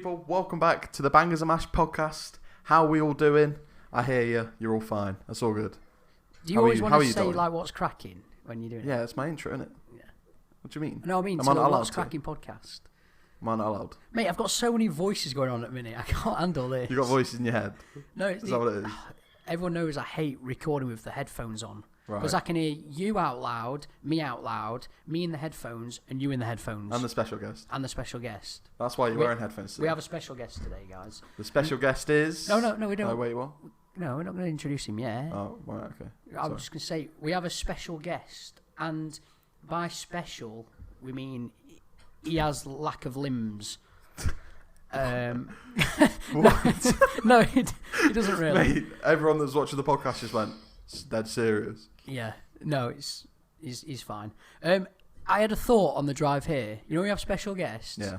people, welcome back to the Bangers and Mash podcast. How are we all doing? I hear you. You're all fine. That's all good. Do you always want to say like what's cracking when you're doing it? Yeah, it's my intro, isn't it? Yeah. What do you mean? No, I mean to the what's cracking podcast. Am I not allowed? Mate, I've got so many voices going on at the minute. I can't handle this. You got voices in your head? No, is that what it is? Everyone knows I hate recording with the headphones on. Right. Because I can hear you out loud, me in the headphones, and you in the headphones. And the special guest. That's why you're wearing headphones today. We have a special guest today, guys. The special guest is... No, we don't. Oh, wait, what? No, we're not going to introduce him yet. Oh, right, okay. I was just going to say, we have a special guest, and by special, we mean he has lack of limbs. No, it doesn't really. Mate, everyone that's watching the podcast just went, it's dead serious. Yeah, no, he's fine. I had a thought on the drive here. You know, we have special guests. Yeah.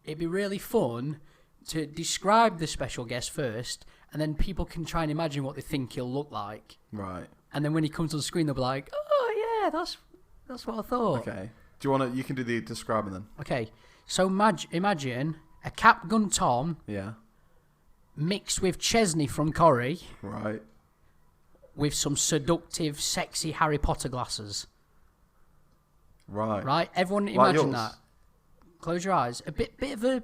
It'd be really fun to describe the special guest first, and then people can try and imagine what they think he'll look like. Right. And then when he comes on screen, they'll be like, "Oh yeah, that's what I thought." Okay. Do you want to? You can do the describing then. Okay. So imagine a Cap Gun Tom. Yeah. Mixed with Chesney from Corrie. Right. With some seductive, sexy Harry Potter glasses. Right. Right? Everyone imagine that. Close your eyes. A bit of a...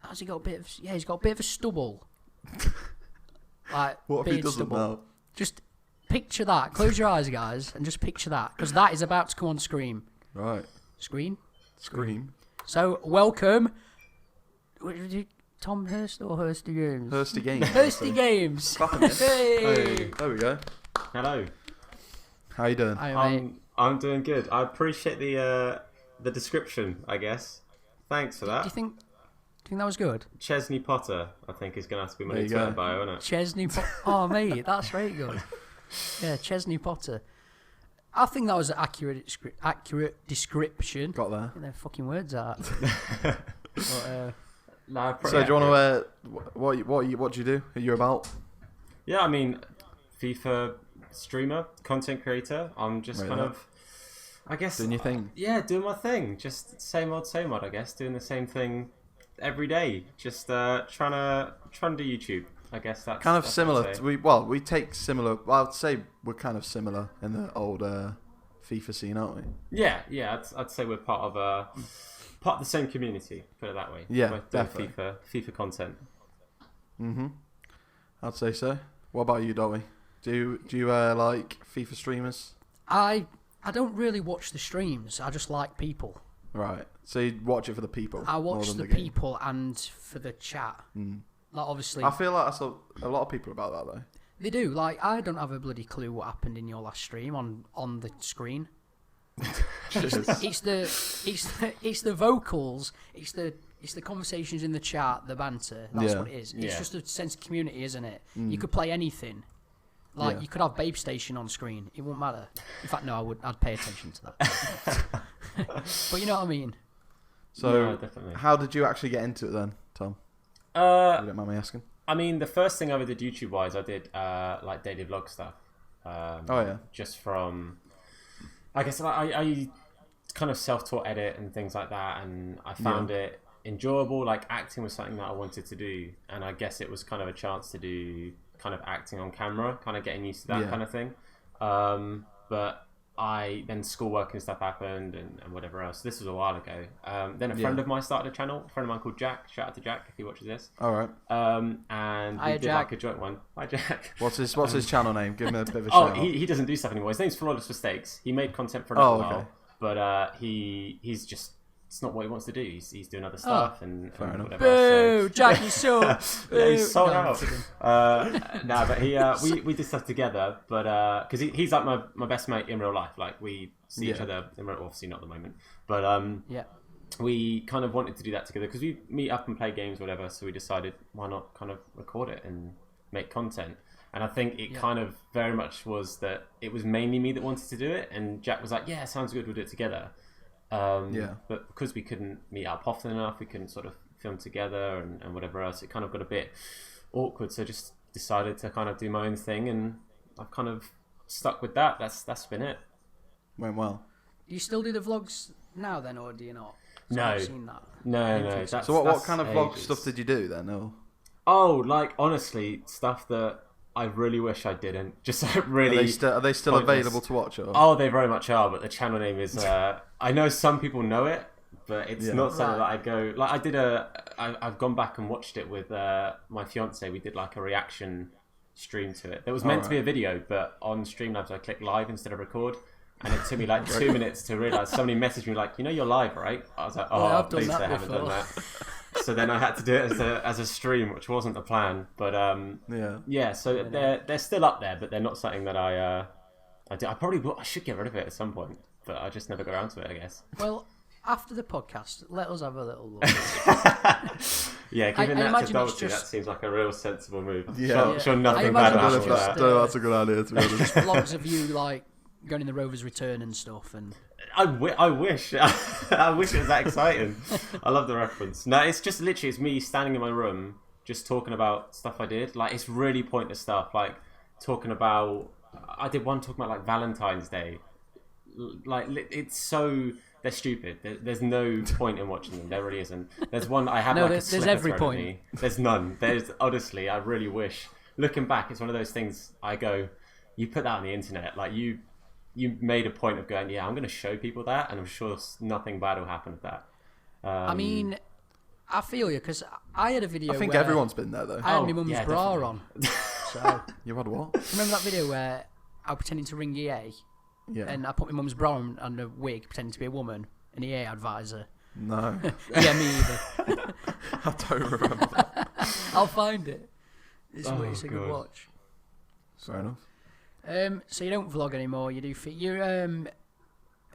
Has he got a bit of... Yeah, he's got a bit of a stubble. Like, what if he doesn't know? Just picture that. Close your eyes, guys, and just picture that. Because that is about to come on screen. Right. Screen? Scream. So, welcome... Tom Hurst or Hursty Games? Hursty Games. Hursty Games. Hey. There we go. Hello. How you doing? I'm doing good. I appreciate the description, I guess. Thanks for that. Do you think that was good? Chesney Potter, I think, is going to have to be my new Twitter bio, isn't it? Chesney Potter. Oh, mate, that's very good. Yeah, Chesney Potter. I think that was an accurate description. Got there. Get their fucking words out. But, so do you want to what do you do? Are you about? Yeah, I mean, FIFA streamer, content creator. I'm just I guess doing your thing. Yeah, doing my thing. Just same old, I guess. Doing the same thing every day. Just trying to do YouTube. I guess that's kind of that's similar. We take similar. Well, I'd say we're kind of similar in the old FIFA scene, aren't we? Yeah. I'd say we're part of the same community. Put it that way. Yeah, definitely. FIFA content. I'd say so. What about you, Dalty? Do you like FIFA streamers? I don't really watch the streams. I just like people. Right. So you watch it for the people. I watch the people and for the chat. Like obviously. I feel like that's a lot of people about that though. They do. Like I don't have a bloody clue what happened in your last stream on the screen. it's the vocals. It's the conversations in the chat, the banter. That's what it is. It's just a sense of community, isn't it? You could play anything. Like you could have Babe Station on screen. It wouldn't matter. In fact, no, I'd pay attention to that. But you know what I mean. So, how did you actually get into it then, Tom? You don't mind me asking. I mean, the first thing I ever did YouTube wise, I did like daily vlog stuff. Just from, I guess I kind of self-taught edit and things like that, and I found it enjoyable. Like acting was something that I wanted to do, and I guess it was kind of a chance to do kind of acting on camera, kind of getting used to that kind of thing. But then schoolwork and stuff happened and whatever else. This was a while ago. Then a friend of mine started a channel. A friend of mine called Jack. Shout out to Jack if he watches this. All right. And we did like a joint one. Hi Jack. What's his channel name? Give him a bit of a shout out. He doesn't do stuff anymore. His name's Flawless Mistakes. He made content for a little while, but he's just. It's not what he wants to do. He's doing other stuff and whatever. Boo! Else, so. Jack, you saw. Yeah, he's sold out. But we did stuff together. But because he's like my best mate in real life. Like we see each other. Obviously not at the moment. But we kind of wanted to do that together because we meet up and play games, or whatever. So we decided why not kind of record it and make content. And I think it kind of very much was that it was mainly me that wanted to do it, and Jack was like, "Yeah, sounds good. We'll do it together." But because we couldn't meet up often enough, we couldn't sort of film together and whatever else, it kind of got a bit awkward. So just decided to kind of do my own thing, and I've kind of stuck with that. That's been it. Went well. Do you still do the vlogs now then, or do you not? 'Cause I've not seen that. No. So what kind of vlog stuff did you do then? Or? Oh, like honestly, stuff that I really wish I didn't. Just really. Are they still pointless. available to watch? Or? Oh, they very much are. But the channel name is. I know some people know it, but it's not something that I go. Like I did I've gone back and watched it with my fiance. We did like a reaction stream to it. There was meant to be a video, but on Streamlabs I clicked live instead of record. And it took me like 2 minutes to realise. Somebody messaged me like, you're live, right? I was like, please they haven't done that. So then I had to do it as a stream, which wasn't the plan. But so they're still up there, but they're not something that I do. I should get rid of it at some point, but I just never go around to it, I guess. Well, after the podcast, let us have a little look. Yeah, giving that to Dalty, that seems like a real sensible move. Yeah. Sure nothing bad will happen with that. That's a good idea, to be honest. Vlogs of you, like, going in the Rover's Return and stuff, and I wish I wish it was that exciting. I love the reference. No, it's just literally it's me standing in my room just talking about stuff I did. Like it's really pointless stuff. Like talking about I did one talking about like Valentine's Day. Like it's so they're stupid. There's no point in watching them. There really isn't. There's one I have there's every point. Me. There's none. There's honestly I really wish. Looking back, it's one of those things I go. You put that on the internet, like you made a point of going, I'm going to show people that, and I'm sure nothing bad will happen with that. I mean, I feel you, because I had a video I think everyone's been there, though. I had my mum's bra on. So, you had what? Remember that video where I was pretending to ring EA? Yeah. And I put my mum's bra on and a wig, pretending to be a woman, an EA advisor. No. Yeah, me either. I don't remember that. I'll find it. It's a good watch. Fair enough. So you don't vlog anymore. You do. You're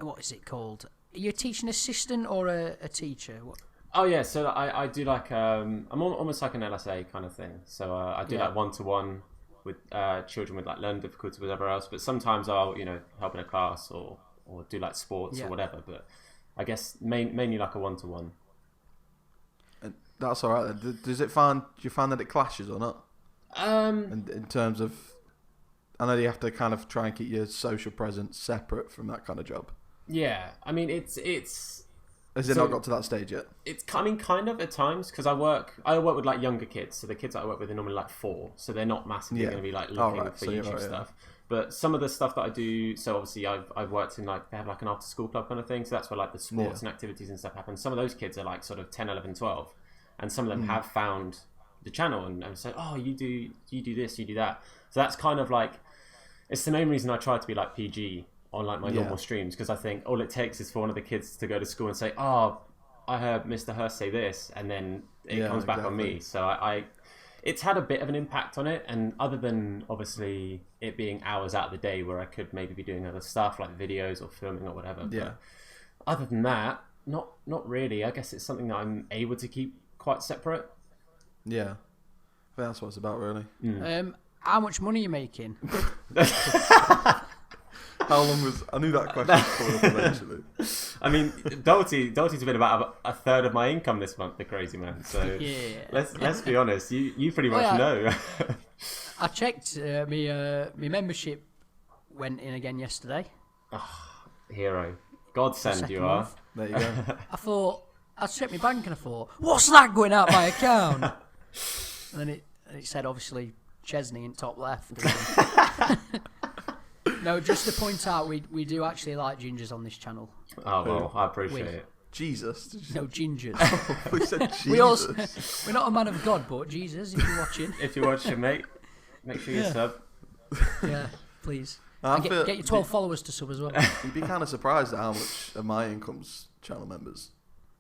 what is it called? Are you a teaching assistant or a teacher? What? Oh yeah, so I do like I'm almost like an LSA kind of thing. So I do like 1-to-1 with children with like learning difficulties, whatever else. But sometimes I'll help in a class or do like sports or whatever. But I guess mainly like a 1-to-1. And that's all right then. Do you find that it clashes or not? In terms of. I know you have to kind of try and keep your social presence separate from that kind of job. Yeah, I mean it's. Has it not got to that stage yet? It's coming kind of at times because I work with like younger kids, so the kids that I work with are normally like 4, so they're not massively going to be like looking for YouTube stuff. But some of the stuff that I do, so obviously I've worked in like they have like an after school club kind of thing, so that's where like the sports and activities and stuff happen. Some of those kids are like sort of 10, 11, 12, and some of them have found the channel and said, you do this, you do that. So that's kind of like. It's the main reason I try to be like PG on like my normal streams, because I think all it takes is for one of the kids to go to school and say, I heard Mr. Hursty say this, and then it comes back on me. So it's had a bit of an impact on it, and other than obviously it being hours out of the day where I could maybe be doing other stuff like videos or filming or whatever. But other than that, not really. I guess it's something that I'm able to keep quite separate. Yeah. I think that's what it's about, really. How much money are you making? How long was... I knew that question was coming up eventually. I mean, Dalty's been about a third of my income this month, the crazy man. So let's be honest. You pretty much know. I checked. My membership went in again yesterday. Hero. Godsend you are. There you go. I checked my bank and I thought, what's that going out my account? And then it said, obviously... Chesney in top left. No, just to point out, we do actually like gingers on this channel. Oh well, I appreciate it. Jesus. No, gingers. We said Jesus. We're not a man of God, but Jesus, if you're watching. If you're watching, mate, make sure you sub. Yeah, please. Get your 12 followers to sub as well. You'd be kind of surprised at how much of my income's channel members.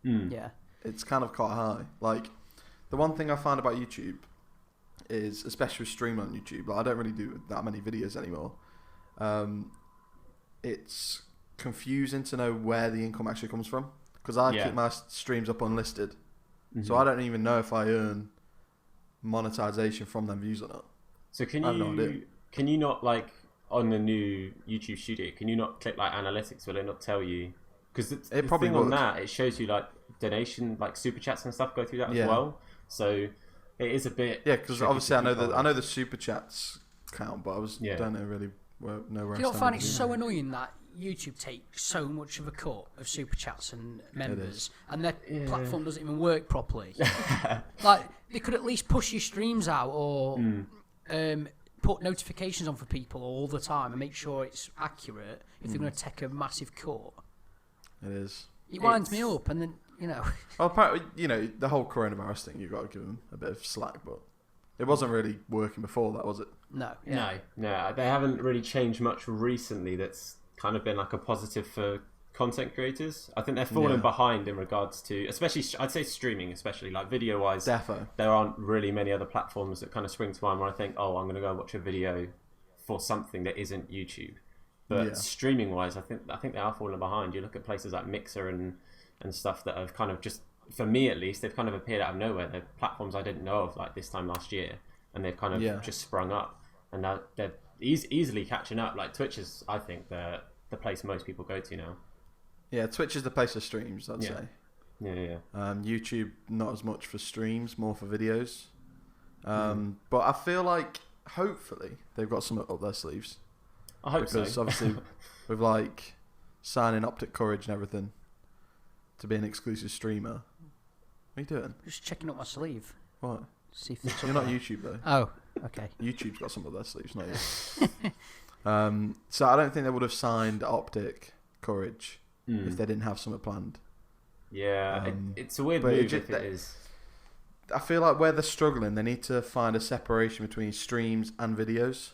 Yeah. It's kind of quite high. Like, the one thing I find about YouTube is, especially with streaming on YouTube, like I don't really do that many videos anymore. It's confusing to know where the income actually comes from, because I keep my streams up unlisted, so I don't even know if I earn monetization from them views or not. So can you not, like on the new YouTube Studio, can you not click like analytics? Will it not tell you? Because it probably on that it shows you like donation, like super chats and stuff go through that as well. So it is a bit because obviously I know the super chats count, but I don't know really know where. Do you not find it so annoying that YouTube take so much of a cut of super chats and members, and their platform doesn't even work properly. Like, they could at least push your streams out or put notifications on for people all the time and make sure it's accurate if they're going to take a massive cut. It is. It winds me up, and then, Well, apparently, the whole coronavirus thing, you've got to give them a bit of slack, but it wasn't really working before that, was it? No. No. They haven't really changed much recently that's kind of been like a positive for content creators. I think they're falling behind in regards to, especially, I'd say streaming, especially, like video-wise. Defo. There aren't really many other platforms that kind of spring to mind where I think, I'm going to go watch a video for something that isn't YouTube. But streaming-wise, I think they are falling behind. You look at places like Mixer and stuff that have kind of just, for me at least, they've kind of appeared out of nowhere. They're platforms I didn't know of like this time last year, and they've kind of just sprung up, and now they're easily catching up. Like Twitch is, I think, the place most people go to now. Yeah, Twitch is the place for streams, I'd say. Yeah. YouTube, not as much for streams, more for videos. But I feel like, hopefully, they've got something up their sleeves. I hope so. Because obviously, with like signing Optic Courage and everything to be an exclusive streamer. What are you doing? Just checking up my sleeve. What? See if You're not YouTube though. Oh, okay. YouTube's got something up their sleeves, not you. So I don't think they would have signed Optic Courage if they didn't have something planned. Yeah, it's a weird move if it is. I feel like where they're struggling, they need to find a separation between streams and videos.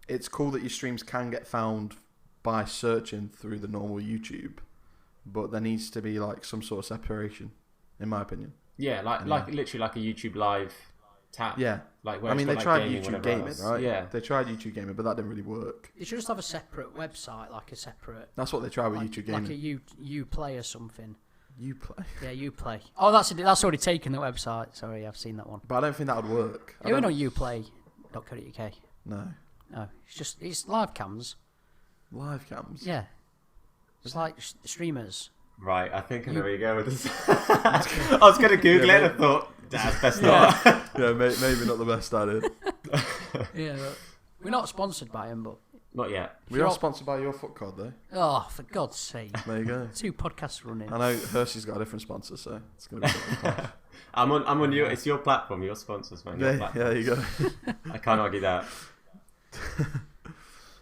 It's cool that your streams can get found by searching through the normal YouTube, but there needs to be like some sort of separation, in my opinion. Yeah, like literally like a YouTube live tab. Yeah, like I mean, they tried YouTube Gaming, else. right? Yeah, they tried YouTube Gaming, but that didn't really work. You should just have a separate website, like a separate. That's what they tried with YouTube Gaming, like a Uplay or something. Uplay. Yeah, Uplay. Oh, that's already taken the website. Sorry, I've seen that one. But I don't think that would work. You went on Uplay.co.uk. No. No, it's live cams. Live cams? Yeah. It's like streamers. Right, I think I know where you go with this. I was going to Google it and I thought, that's best not. Yeah, maybe not the best idea. Yeah, we're not sponsored by him, but... Not yet. We are sponsored by your foot card, though. Oh, for God's sake. There you go. 2 podcasts running. I know Hursty's got a different sponsor, so it's going to be a I'm on your... It's your platform, your sponsors, man. Yeah, there you go. I can't argue that.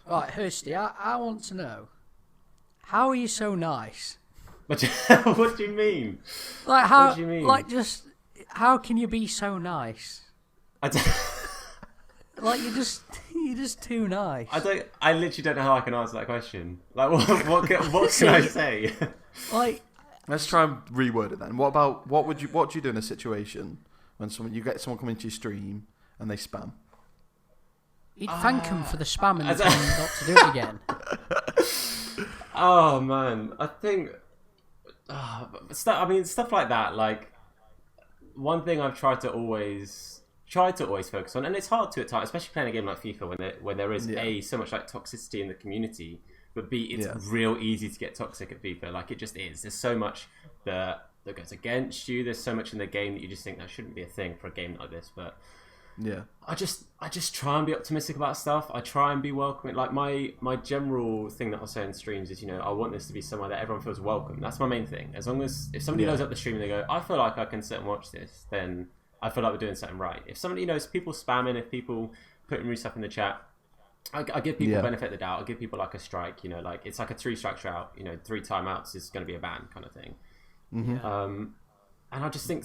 Right, Hursty, I want to know, how are you so nice? What do you mean? Like how? What do you mean? Like just how can you be so nice? Like you're just too nice. I literally don't know how I can answer that question. Like what can I say? Like, let's try and reword it then. What do you do in a situation when you get someone coming to your stream and they spam? You'd thank them for the spam and tell them not to do it again. Oh man, I think. Stuff like that. Like, one thing I've tried to always focus on, and it's hard to at times, especially playing a game like FIFA when there is so much like toxicity in the community, but B, it's real easy to get toxic at FIFA. Like, it just is. There's so much that goes against you. There's so much in the game that you just think that shouldn't be a thing for a game like this. But yeah, I just try and be optimistic about stuff. I try and be welcoming. Like my general thing that I'll say in streams is, I want this to be somewhere that everyone feels welcome. That's my main thing. As long as if somebody loads up the stream and they go, I feel like I can sit and watch this, then I feel like we're doing something right. If somebody people spamming, if people putting rude stuff in the chat, I give people benefit of the doubt. I give people like a strike. Like it's like a 3 strikes out. 3 timeouts is going to be a ban kind of thing. Mm-hmm. And I just think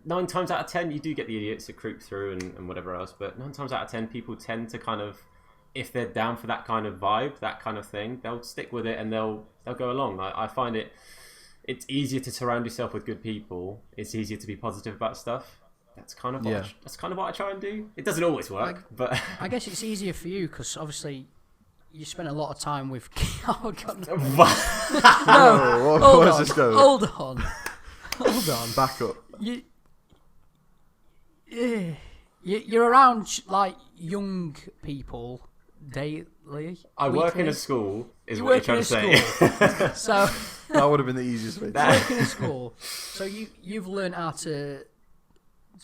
9 times out of 10 you do get the idiots that creep through and whatever else, but 9 times out of 10 people tend to kind of, if they're down for that kind of vibe, that kind of thing, they'll stick with it and they'll go along. I find it's easier to surround yourself with good people. It's easier to be positive about stuff. That's kind of what I try and do. It doesn't always work, but I guess it's easier for you because obviously you spend a lot of time with. Oh God! No, where's this going? Hold on. Back up. You're around like young people daily. I work in a school. Is what you're trying to say? So that would have been the easiest way. Work in a school, so you've learned how to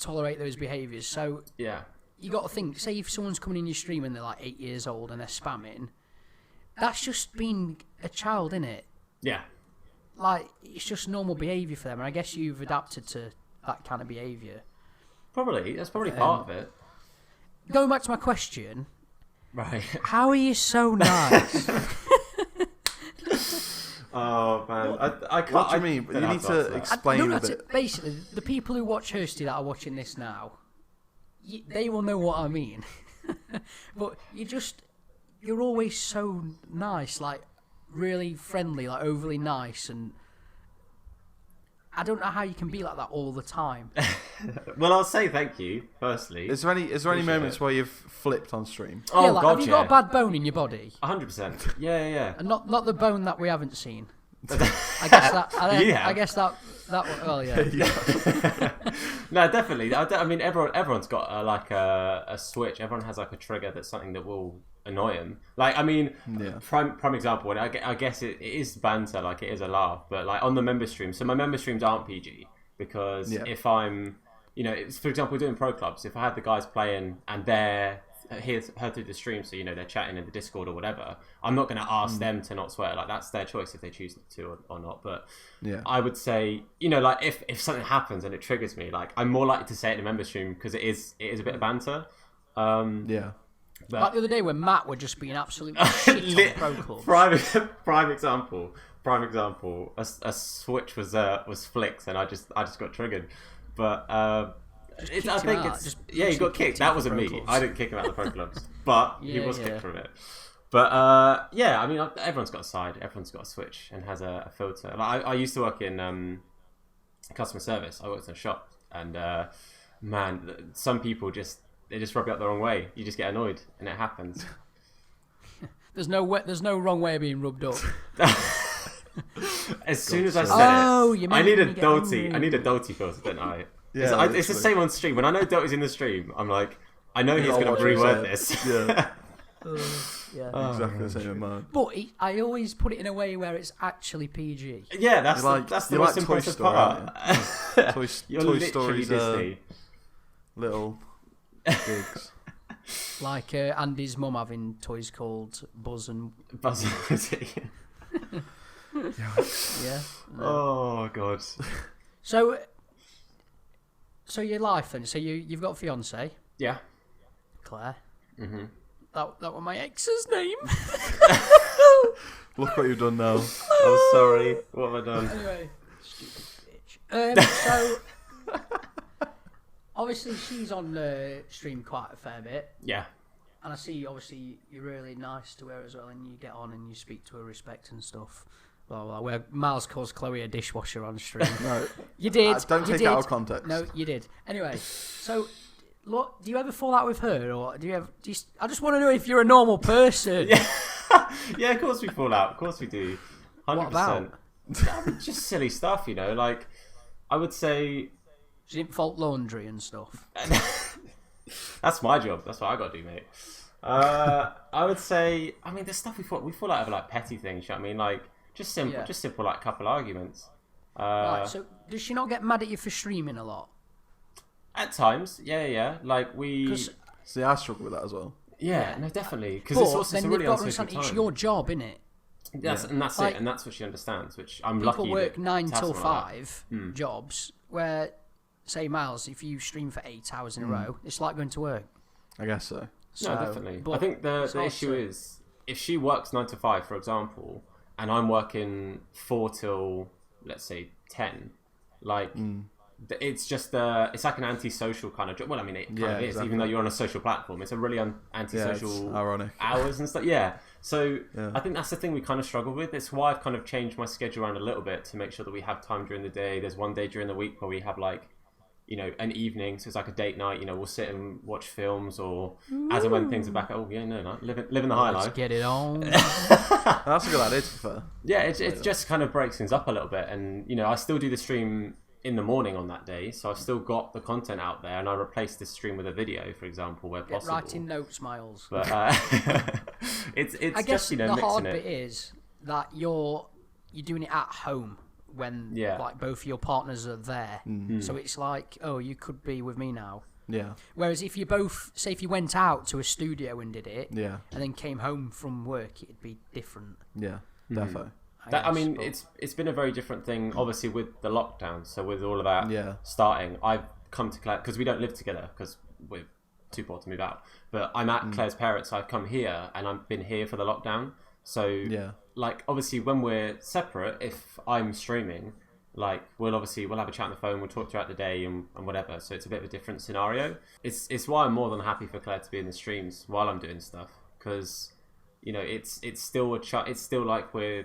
tolerate those behaviours. So yeah, you got to think. Say if someone's coming in your stream and they're like 8 years old and they're spamming, that's just being a child, innit? Yeah. Like, it's just normal behaviour for them, and I guess you've adapted to that kind of behaviour. Probably. That's probably part of it. Going back to my question. Right. How are you so nice? Oh, man. I can't... What do you mean? You need to explain a bit. Basically, the people who watch Hursty that are watching this now, they will know what I mean. But you're always so nice, like, really friendly, like, overly nice, and I don't know how you can be like that all the time. Well, I'll say thank you, firstly. Is there any moments where you've flipped on stream? Oh, yeah, like, God, have you got a bad bone in your body? 100%. Yeah. And not the bone that we haven't seen. I guess that. I guess that. Well, yeah. No, definitely. I mean, everyone's got a switch. Everyone has like a trigger that's something that will annoy him. Like, I mean, prime example. And I guess it is banter. Like, it is a laugh. But like on the member stream. So my member streams aren't PG because if I'm, for example, we're doing pro clubs. If I had the guys playing and they're heard through the stream, so they're chatting in the Discord or whatever, I'm not going to ask them to not swear. Like, that's their choice if they choose to or not. But I would say, like if something happens and it triggers me, like I'm more likely to say it in a member stream because it is a bit of banter. But like the other day when Matt were just being absolutely shit on Pro Clubs. Prime example. A switch was flicked and I just got triggered. But he got kicked. That wasn't me. I didn't kick him out of the Pro Clubs, but he was kicked from it. But I mean, everyone's got a side. Everyone's got a switch and has a filter. Like, I used to work in customer service. I worked in a shop, and man, some people just rub you up the wrong way. You just get annoyed, and it happens. There's no wrong way of being rubbed up. As soon as I said it, I need a Dalty filter, don't I? Yeah, it's the same on stream. When I know Dalty's in the stream, I'm like, I know he's going to reword this. Yeah. Exactly the same in mine. But I always put it in a way where it's actually PG. Yeah, that's the most impressive part. Toy Story's little gigs. Like Andy's mum having toys called Buzz and Woody. Yeah. Oh, God. So your life then? So you've got a fiance? Yeah. Claire? Mm-hmm. That was my ex's name. Look what you've done now. I'm sorry. What have I done? Anyway, stupid bitch. So, obviously she's on the stream quite a fair bit. Yeah. And I see, obviously, you're really nice to her as well, and you get on and you speak to her respect and stuff. Blah, blah, where Miles calls Chloe a dishwasher on stream. No. You did. Don't take it out of context. No, you did. Anyway, so, look, do you ever fall out with her? Or I just want to know if you're a normal person. Yeah, of course we fall out. Of course we do. 100%. What about? Just silly stuff, Like, I would say... She didn't fold laundry and stuff. That's my job. That's what I got to do, mate. I would say... I mean, there's stuff we fall out over, like, petty things, you know what I mean? Like... Just simple, like, couple arguments. Right, so does she not get mad at you for streaming a lot? At times, yeah. Like, we... See, I struggle with that as well. Yeah, no, definitely. Because it's also really unsocial time. It's your job, innit? And that's like, it, and that's what she understands, which I'm lucky. People work 9 till 5 jobs, where, say, Miles, if you stream for 8 hours in a row, it's like going to work. I guess so. No, definitely. I think the issue is, if she works 9 to 5, for example... and I'm working 4 till, let's say, 10, like, it's just, it's like an antisocial kind of job. Well, I mean, it kind of is, exactly. Even though you're on a social platform. It's a really antisocial ironic. Hours and stuff. Yeah. So I think that's the thing we kind of struggle with. It's why I've kind of changed my schedule around a little bit to make sure that we have time during the day. There's one day during the week where we have, like, an evening, so it's like a date night. We'll sit and watch films, or as and when things are back. Living the high life. Let's get it on. That's a good idea, to be fair. Yeah, it just kind of breaks things up a little bit, and I still do the stream in the morning on that day, so I've still got the content out there, and I replace this stream with a video, for example, where possible. Writing notes, Miles. But it's I guess just the hard bit is that you're doing it at home. When like both your partners are there, so it's like, oh, you could be with me now, Yeah. Whereas if you both, say if you went out to a studio and did it, yeah, and then came home from work, it'd be different. Yeah, definitely. I mean, it's been a very different thing, obviously, with the lockdown. So with all of that starting, I've come to Claire, because we don't live together, because we're too poor to move out. But I'm at Claire's parents, so I've come here, and I've been here for the lockdown. So, like, obviously, when we're separate, if I'm streaming, like, we'll have a chat on the phone, we'll talk throughout the day and whatever. So it's a bit of a different scenario. It's why I'm more than happy for Claire to be in the streams while I'm doing stuff, because, you know, it's still it's still like we're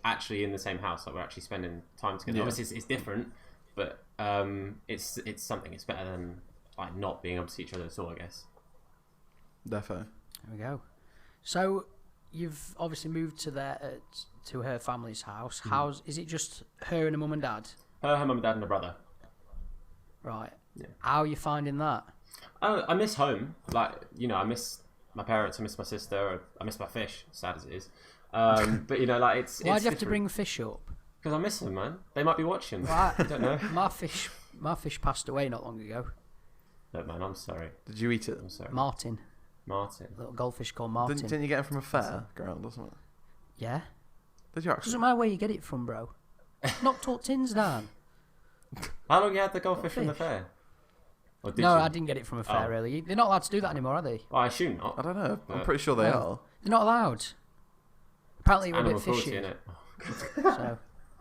actually in the same house, like we're actually spending time together. Obviously, it's different, but it's something. It's better than like not being able to see each other at all, I guess. Definitely. There we go. So you've obviously moved to her family's house. Is it just her and her mum and dad? Her mum and dad and her brother. Right. Yeah. How are you finding that? I miss home. Like, you know, I miss my parents. I miss my sister. I miss my fish. Sad as it is. But you know, like it's. Why do you have to bring fish up? Because I miss them, man. They might be watching. Right. I don't know. My fish passed away not long ago. Look, man, I'm sorry. Did you eat it? I'm sorry. Martin. A little goldfish called Martin. Didn't you get it from a fair ground or something? Yeah. Did you actually? Doesn't matter where you get it from, bro. Knocked all tins down. How long you had the goldfish from the fair? No, I didn't get it from a fair, really. They're not allowed to do that anymore, are they? Well, I assume not. I don't know. I'm pretty sure they are. They're not allowed. Apparently, it was a bit fishy. Innit? So,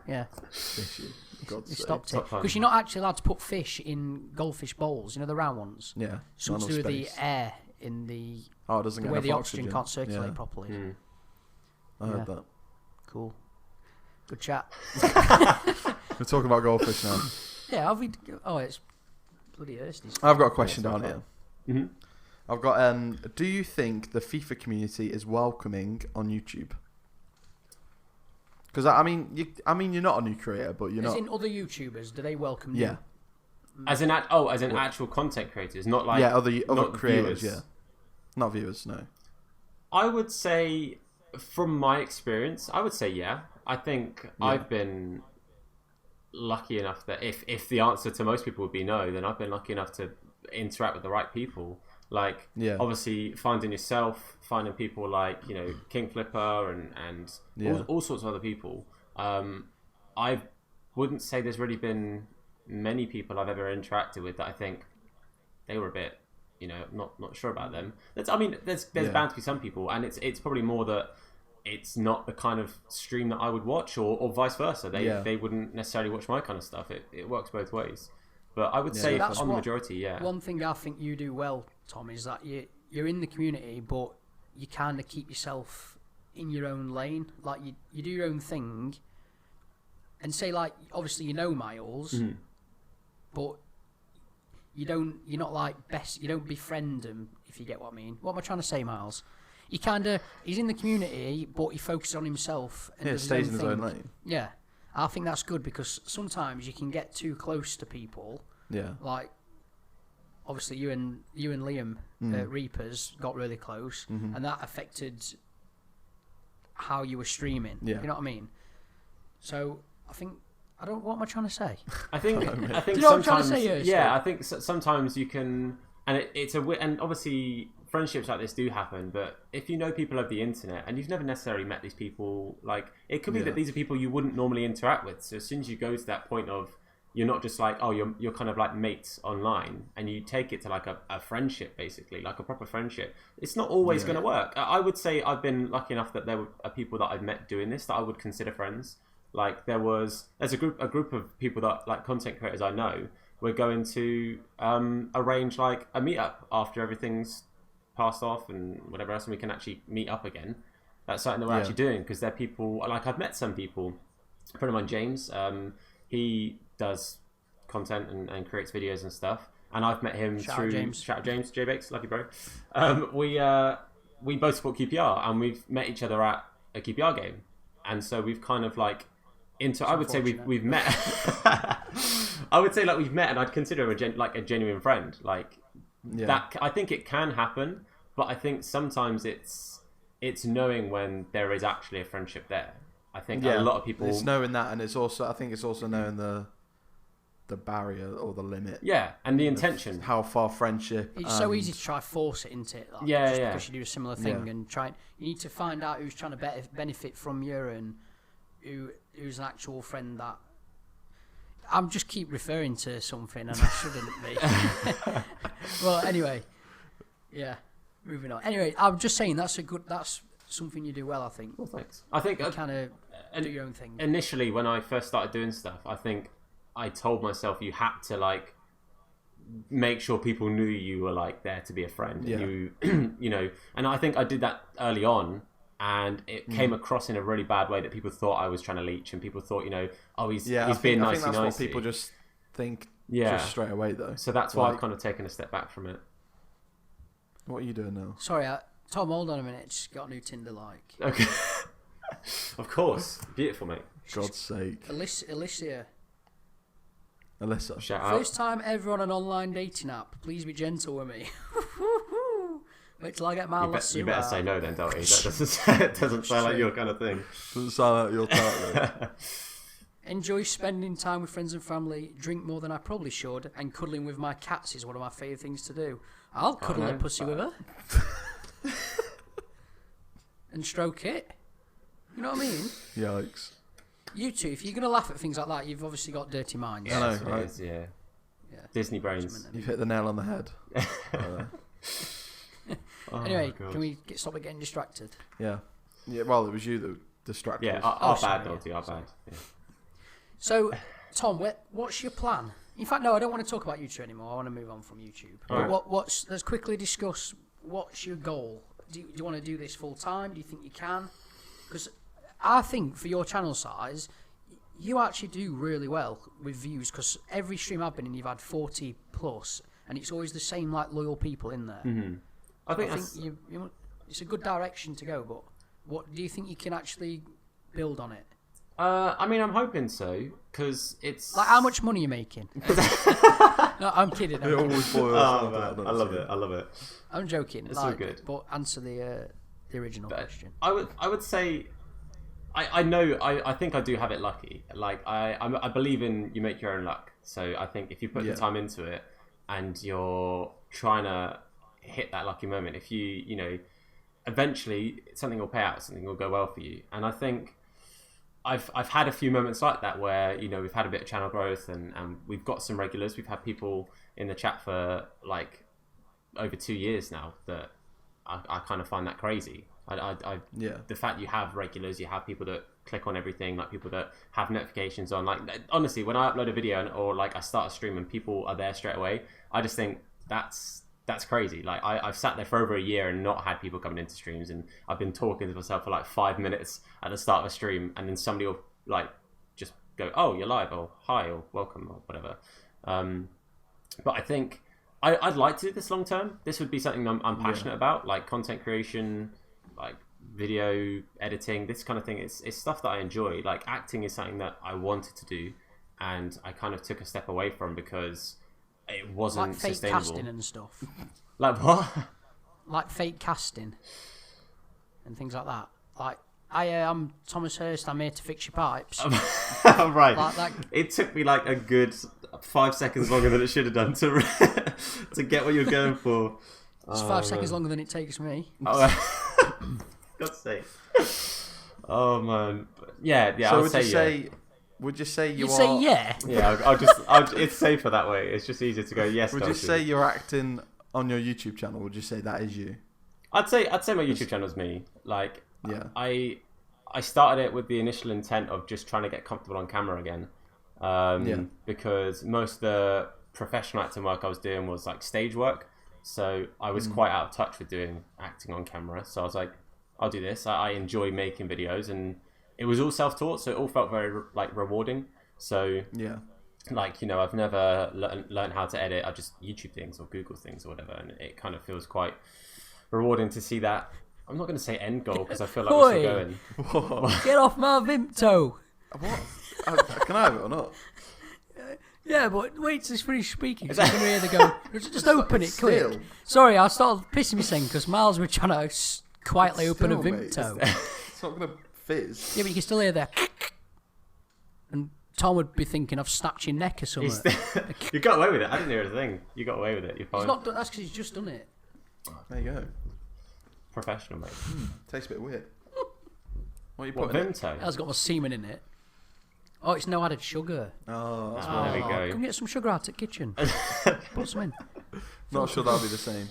yeah. Fishy. They stopped it. Because you're not actually allowed to put fish in goldfish bowls, you know, the round ones? Yeah. Something to do with the air in the... Oh, it doesn't the get way enough the oxygen can't circulate properly. I heard that. Cool. Good chat. We're talking about goldfish now. Yeah, it's bloody Hursty's. I've got a question down here. Mm-hmm. I've got, do you think the FIFA community is welcoming on YouTube? Because I mean, you're not a new creator, but you're not. As in other YouTubers, do they welcome you? Yeah. As in actual content creators, not like other creators, viewers. Not viewers, no. I would say, from my experience, yeah. I think I've been lucky enough that if the answer to most people would be no, then I've been lucky enough to interact with the right people. Like, obviously, finding yourself, finding people like, you know, King Flipper and all sorts of other people. I wouldn't say there's really been many people I've ever interacted with that I think they were a bit, you know, not sure about them. There's bound to be some people, and it's probably more that it's not the kind of stream that I would watch, or vice versa. They wouldn't necessarily watch my kind of stuff. It works both ways. But I would say on the majority, One thing I think you do well, Tom, is that you're in the community, but you kind of keep yourself in your own lane. Like, you do your own thing, and say, like, obviously you know Miles, but you're not like you don't befriend him, if you get what I mean. What am I trying to say, Miles? He's in the community, but he focuses on himself. And stays in his own lane. Yeah. I think that's good, because sometimes you can get too close to people. Yeah. Like, obviously you and Liam Reapers got really close, and that affected how you were streaming. Yeah. You know what I mean? So what am I trying to say? I think do you know sometimes, what I'm trying to say? Yeah, I think sometimes you can, and and obviously friendships like this do happen, but if you know people over the internet and you've never necessarily met these people, like, it could be that these are people you wouldn't normally interact with. So as soon as you go to that point of, you're not just like, you're kind of like mates online, and you take it to like a friendship, basically, like a proper friendship, it's not always going to work. I would say I've been lucky enough that there are people that I've met doing this that I would consider friends. Like, there's a group of people that, like, content creators I know, we're going to arrange like a meetup after everything's passed off and whatever else, and we can actually meet up again. That's something that we're actually doing, because they're people, like, I've met some people. A friend of mine, James, he does content and creates videos and stuff, and I've met him through shout out James, J-Bakes, lucky bro. We both support QPR, and we've met each other at a QPR game, and so we've kind of like I would say we've met. I would say, like, we've met, and I'd consider him a genuine friend. Like, that, I think it can happen, but I think sometimes it's knowing when there is actually a friendship there. I think a lot of people, it's knowing that, and it's also, I think it's also knowing the the barrier or the limit. Yeah, and the intention. How far friendship. It's so easy to try force it, isn't it? Like, because you do a similar thing and try. You need to find out who's trying to benefit from you and who's an actual friend that. I'm just keep referring to something and I shouldn't be. Well, anyway, yeah, moving on. Anyway, I'm just saying that's something you do well, I think. Well, thanks. I think you kind of do your own thing. Initially, when I first started doing stuff, I think I told myself you had to like make sure people knew you were like there to be a friend. Yeah. And you know, and I think I did that early on. And it came across in a really bad way that people thought I was trying to leech, and people thought, you know, oh, he's being nice. I think that's what people just think just straight away, though. So that's why I've kind of taken a step back from it. What are you doing now? Sorry, Tom, hold on a minute. Just got a new Tinder like. Okay. Of course. Beautiful, mate. God's sake. Alyssa. Shout out. First time ever on an online dating app. Please be gentle with me. Wait till I get my lasso. You better say no then, Dalty. That doesn't sound like your kind of thing. Doesn't sound like your type. Enjoy spending time with friends and family. Drink more than I probably should. And cuddling with my cats is one of my favourite things to do. I'll cuddle a pussy with her. And stroke it. You know what I mean? Yikes. You two, if you're going to laugh at things like that, you've obviously got dirty minds. Yeah, I know, right? Yeah. Disney brains. You've hit the nail on the head. Anyway, can we stop getting distracted? Yeah. Well, it was you that distracted us. Our bad, Dalty, our bad. Yeah. So, Tom, what's your plan? In fact, no, I don't want to talk about YouTube anymore. I want to move on from YouTube. Right. Let's quickly discuss what's your goal. Do you want to do this full time? Do you think you can? Because I think for your channel size, you actually do really well with views. Because every stream I've been in, you've had 40 plus, and it's always the same like loyal people in there. Mm-hmm. I think it's a good direction to go, but what do you think you can actually build on it? I mean, I'm hoping so, because it's... Like, how much money are you making? No, I'm kidding. It always boils I love it. I'm joking. It's all good. But answer the original question. I would say... I think I do have it lucky. Like, I believe in you make your own luck. So I think if you put the time into it and you're trying to hit that lucky moment, if you know, eventually something will pay out, something will go well for you. And I think I've had a few moments like that where, you know, we've had a bit of channel growth and we've got some regulars. We've had people in the chat for like over 2 years now that I kind of find that crazy. The fact you have regulars, you have people that click on everything, like people that have notifications on. Like, honestly, when I upload a video or like I start a stream and people are there straight away, I just think that's crazy. Like, I've sat there for over a year and not had people coming into streams, and I've been talking to myself for like 5 minutes at the start of a stream, and then somebody will like just go, "Oh, you're live," or "Hi," or "Welcome," or whatever. But I think I'd like to do this long term. This would be something I'm passionate about, like content creation, like video editing, this kind of thing. It's stuff that I enjoy. Like, acting is something that I wanted to do, and I kind of took a step away from because it wasn't like fake sustainable. casting and stuff. Like what? Like fake casting and things like that. Like, I'm Thomas Hurst. I'm here to fix your pipes. Right. Like that. It took me like a good 5 seconds longer than it should have done to get what you're going for. It's 5 seconds longer than it takes me. Oh, God's sake. Oh man. Yeah. So I would say would you say You'd say yeah? Yeah, it's safer that way. It's just easier to go yes. Would you say you're acting on your YouTube channel? Would you say that is you? I'd say my YouTube channel is me. Like, yeah. I started it with the initial intent of just trying to get comfortable on camera again. Because most of the professional acting work I was doing was like stage work. So I was quite out of touch with doing acting on camera. So I was like, I'll do this. I enjoy making videos, and it was all self-taught, so it all felt very like rewarding. So yeah, like, you know, I've never learned how to edit. I just YouTube things or Google things or whatever, and it kind of feels quite rewarding to see that. I'm not going to say end goal because I feel like we're still going. Get off my Vimto. What? Can I have it or not? Yeah, but wait till he's finished speaking. Cause I'm going to hear the go. Just open it, clear. Sorry, I started pissing me saying because Miles were trying to quietly open a Vimto. It's not going to fizz. Yeah, but you can still hear that. And Tom would be thinking I've snapped your neck or something. You got away with it. I didn't hear a thing. You got away with it. You're fine. He's not done, that's because he's just done it. There you go. Professional, mate. Tastes a bit weird. What are you What, putting in it? Vimto? It has got more semen in it. Oh, it's no added sugar. Oh, that's There we go. Come get some sugar out at the kitchen. Put some in. not sure that'll be the same.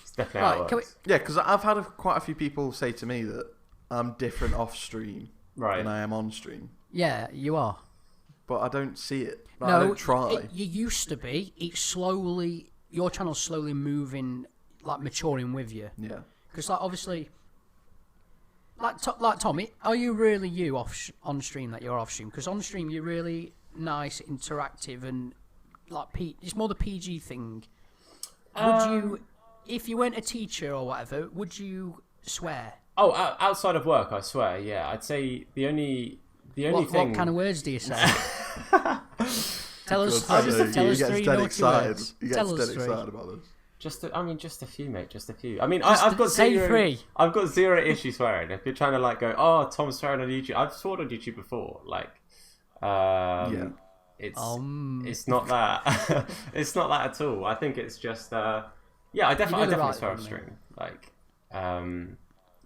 It's definitely how it Right, can we... works. Yeah, because I've had quite a few people say to me that I'm different off stream than I am on stream. Yeah, you are. But I don't see it. Like, No, I don't try. You used to be. It's slowly... Your channel's slowly moving, like, maturing with you. Yeah. Because, like, obviously... Like Tommy, are you really you on stream that you're off stream? Because on stream you're really nice, interactive, and like it's more the PG thing. Would you, if you weren't a teacher or whatever, would you swear? Oh, outside of work, I swear. Yeah, I'd say the only thing. What kind of words do you say? Tell us three naughty words. You get excited about this. Just a few, mate. Just a few. I mean, I've got say three. I've got zero issue swearing. If you're trying to like go, oh, Tom's swearing on YouTube. I've sworn on YouTube before. Like, it's not that. It's not that at all. I think it's just, I definitely swear off stream. Like,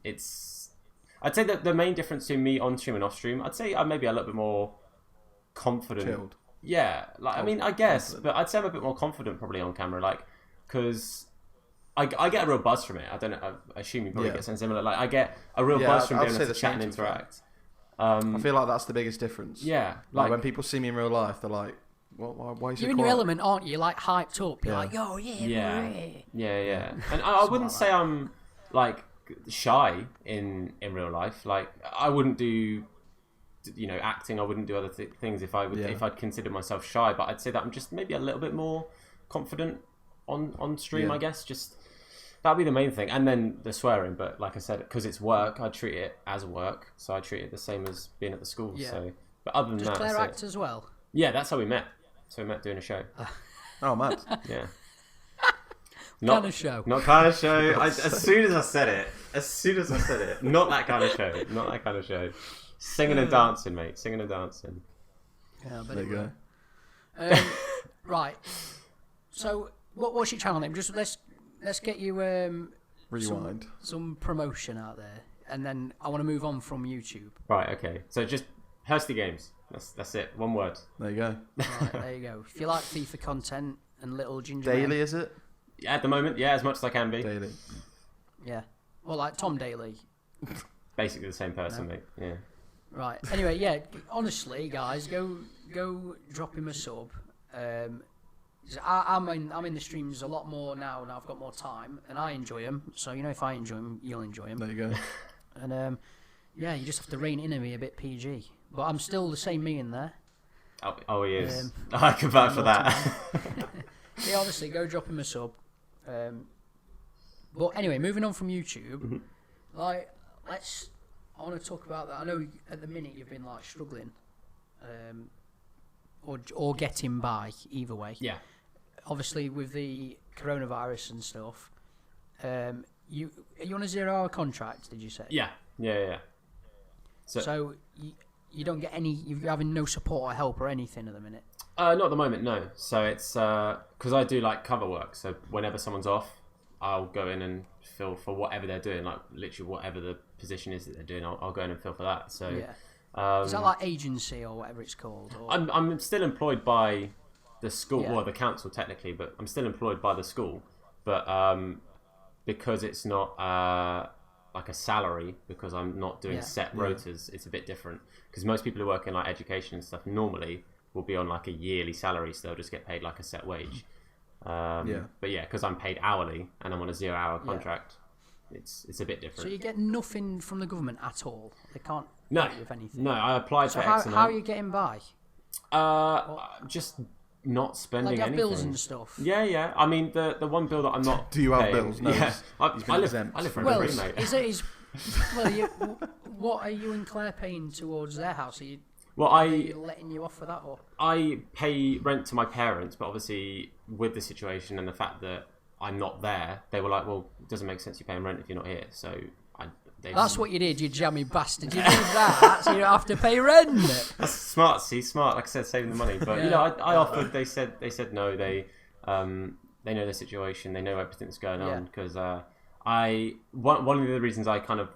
it's. I'd say that the main difference between me on stream and off stream, I'd say I'm maybe a little bit more confident. Chilled. Yeah, like I mean, I guess, but I'd say I'm a bit more confident probably on camera, like. Because I get a real buzz from it. I don't know. I assume you probably get something similar. Like I get a real buzz from being able to chat and interact. I feel like that's the biggest difference. Yeah, like when people see me in real life, they're like, "Why is he?" You're in your element, aren't you? Like hyped up. You're like, "Yo, yeah." And I wouldn't say I'm like shy in real life. Like I wouldn't do, acting. I wouldn't do other things if I'd consider myself shy. But I'd say that I'm just maybe a little bit more confident. On stream, I guess, just that'd be the main thing, and then the swearing. But like I said, because it's work, I treat it as work, so I treat it the same as being at the school. Yeah. So, but other than that, Claire act as well. Yeah, that's how we met. So we met doing a show. Oh, mad. Yeah. Not kind of show. Not kind of show. As soon as I said it, not that kind of show. Not that kind of show. Singing and dancing, mate. Singing and dancing. Yeah, there you go. Right. So. What's your channel name? Just let's get you rewind some promotion out there, and then I want to move on from YouTube. Right. Okay. So just Hursty Games. That's it. One word. There you go. Right, there you go. If you like FIFA content and little ginger daily, men, is it? Yeah, at the moment, yeah, as much as I can be. Daily. Yeah. Well, like Tom Daly. Basically the same person, mate. Yeah. Right. Anyway, yeah. Honestly, guys, go drop him a sub. I'm in the streams a lot more now, and I've got more time, and I enjoy them. So if I enjoy them, you'll enjoy them. There you go. And you just have to rein in me a bit PG, but I'm still the same me in there. Oh, he is. I can vouch for that. Yeah, honestly, go drop him a sub. But anyway, moving on from YouTube, I want to talk about that. I know at the minute you've been like struggling, or getting by either way. Yeah. Obviously, with the coronavirus and stuff, are you on a 0-hour contract? Did you say? Yeah. So you don't get any. You're having no support or help or anything at the minute. Not at the moment, no. So it's because I do like cover work. So whenever someone's off, I'll go in and fill for whatever they're doing, like literally whatever the position is that they're doing. I'll go in and fill for that. So is that like agency or whatever it's called? Or? I'm still employed by the school, or the council technically, but I'm still employed by the school. But because it's not like a salary, because I'm not doing set rotas, it's a bit different. Because most people who work in like education and stuff normally will be on like a yearly salary, so they'll just get paid like a set wage. But because I'm paid hourly and I'm on a 0-hour contract, it's a bit different. So you get nothing from the government at all? They can't help you with anything? No, I applied for X amount. How are you getting by? Just not spending anything. Like bills and stuff? Yeah. I mean, the one bill that I'm not Do you have paying, bills? No. Yeah. I live for free, mate. What are you and Claire paying towards their house? Are they letting you off for that? Or? I pay rent to my parents, but obviously with the situation and the fact that I'm not there, they were like, well, it doesn't make sense you paying rent if you're not here. So That's what you did, you jammy bastard. You did that, so you don't have to pay rent. That's smart. See, smart. Like I said, saving the money. But I offered. They said no. They know the situation. They know everything's going on because one of the reasons I kind of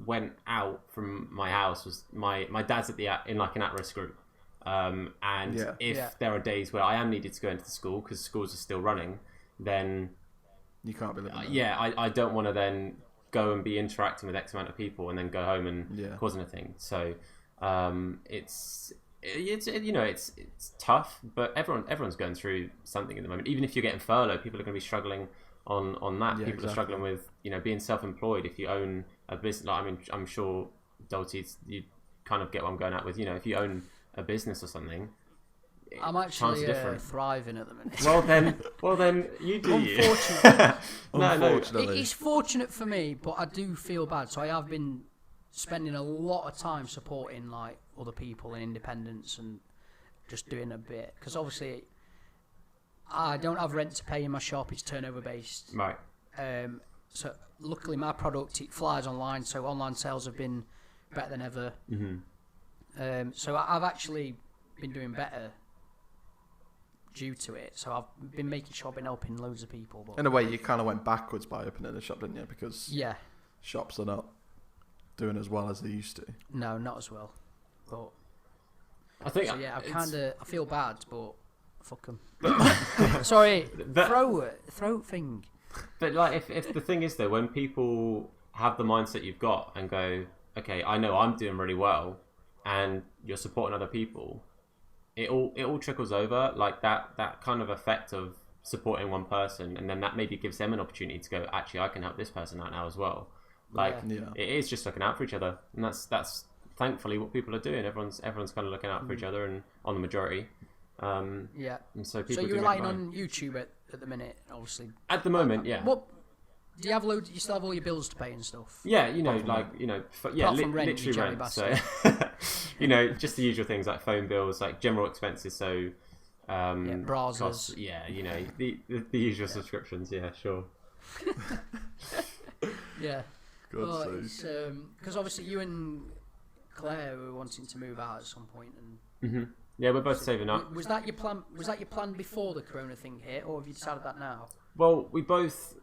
went out from my house was my dad's in like an at-risk group. If there are days where I am needed to go into the school because schools are still running, then you can't be living there. I don't want to then go and be interacting with X amount of people and then go home and cause anything. So it's tough, but everyone's going through something at the moment. Even if you're getting furloughed, people are going to be struggling on that. People are struggling with being self-employed. If you own a business, like, I mean, I'm sure Dalty, you kind of get what I'm going at with. If you own a business or something, I'm actually thriving at the minute. Well then, you do. Unfortunately, it's fortunate for me, but I do feel bad. So I have been spending a lot of time supporting like other people and independents and just doing a bit because obviously I don't have rent to pay in my shop. It's turnover based. Right. So luckily my product, it flies online, so online sales have been better than ever. Mm-hmm. So I've actually been doing better due to it. So I've been making sure I've been helping loads of people. But in a way, you kind of went backwards by opening a shop, didn't you? Because shops are not doing as well as they used to. No, not as well. But I think I feel bad, but fuck them. Sorry, throw thing. But like, if the thing is though, when people have the mindset you've got and go, okay, I know I'm doing really well, and you're supporting other people, it all trickles over. Like that kind of effect of supporting one person, and then that maybe gives them an opportunity to go, actually, I can help this person out now as well. Like it is just looking out for each other, and that's thankfully what people are doing. Everyone's kind of looking out for each other, and on the majority. And so people. So you're relying on YouTube at the minute, obviously. At the moment, yeah. What do you have? You still have all your bills to pay and stuff. Yeah, literally rent. So just the usual things like phone bills, like general expenses. So browsers. Costs, the usual subscriptions. Yeah, sure. Yeah. Because obviously you and Claire were wanting to move out at some point, and yeah, we're both saving up. Was that your plan? Was that your plan before the Corona thing hit, or have you decided that now? Well, we both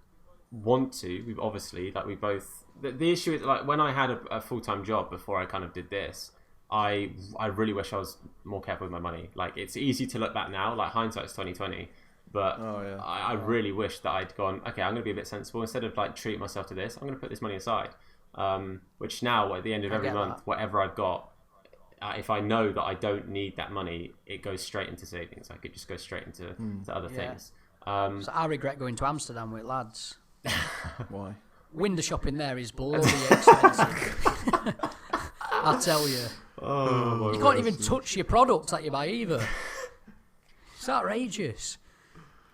want to. We've obviously we both. The issue is like when I had a full-time job before I kind of did this, I really wish I was more careful with my money. Like it's easy to look back now, like hindsight's 2020. But I really wish that I'd gone, okay, I'm going to be a bit sensible. Instead of like treating myself to this, I'm going to put this money aside. Which now, at the end of every month, whatever I've got, if I know that I don't need that money, it goes straight into savings. Like it just goes straight into other things. So I regret going to Amsterdam with lads. Why? Window shopping there is bloody expensive. I tell you. You can't even touch your products that you buy either. It's outrageous.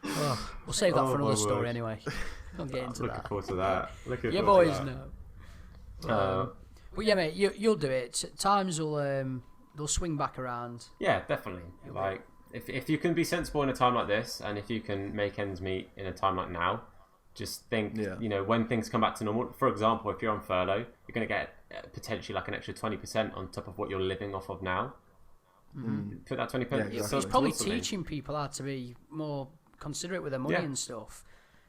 Oh, we'll save that for another story anyway. Don't get into that. Looking forward to that. Your boys know. But yeah, mate, you'll do it. Times will they'll swing back around. Yeah, definitely. Like if you can be sensible in a time like this, and if you can make ends meet in a time like now, just think. When things come back to normal. For example, if you're on furlough, you're going to get potentially like an extra 20% on top of what you're living off of now. Put that 20%. Yeah, it's probably teaching people how to be more considerate with their money and stuff,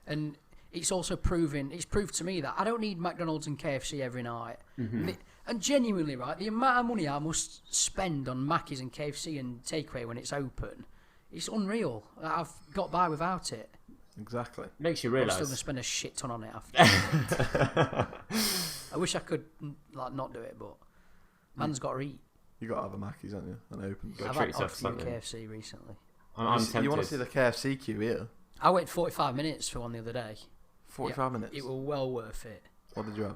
and it's also proved to me that I don't need McDonald's and KFC every night. And genuinely, right, the amount of money I must spend on Mackies and KFC and takeaway when it's open, it's unreal. I've got by without it. Exactly. Makes you realise. I'm still gonna spend a shit ton on it after. I wish I could not do it, but man's got to eat. You got to have a Mackies, haven't you? And open. I've had a few KFC recently. I'm tempted. You want to see the KFC queue here? I waited 45 minutes for one the other day. 45 minutes? It was well worth it. What did you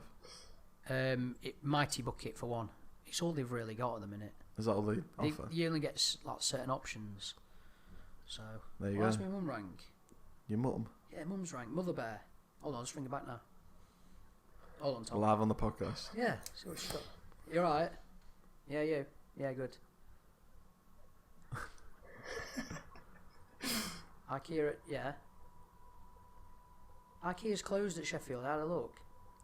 have? Mighty Bucket for one. It's all they've really got at the minute. Is that all they offer? You only get like certain options. So there you go. Why's my mum rang? Your mum? Yeah, mum's rang. Mother Bear. Hold on, I'll just ring her back now. Hold on, Tom. Live on the podcast. Yeah. See what she's got. You alright? Yeah, you. Yeah, good. IKEA, yeah. IKEA's closed at Sheffield. I had a look.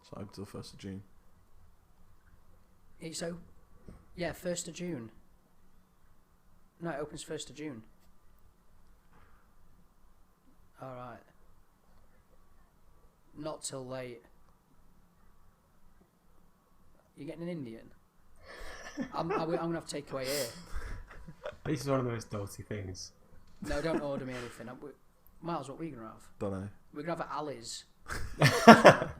So until 1st of June. It's 1st of June. No, it opens 1st of June. All right. Not till late. You're getting an Indian? I'm gonna have to take away here. This is one of the most Dalty things. No, don't order me anything. Miles, what are we gonna have? Don't know. We're gonna have at Ali's. Kebab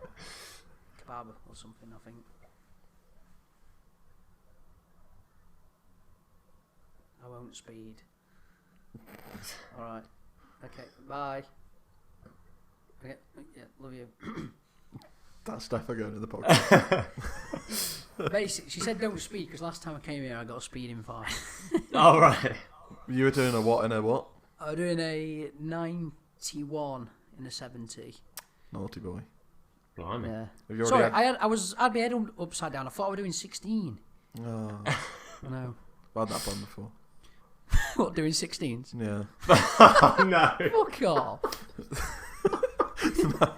or something, I think. I won't speed. Alright. Okay, bye. Okay, yeah, love you. That's definitely going to the podcast. Basically, she said don't speed because last time I came here I got a speeding fine. Oh, right. You were doing a what in a what? I was doing a 91 in a 70. Naughty boy. Blimey. Yeah. Sorry, I had my head upside down. I thought I was doing 16. Oh. No. I've had that one before. What, doing 16s? Yeah. Oh, no. Fuck off. No.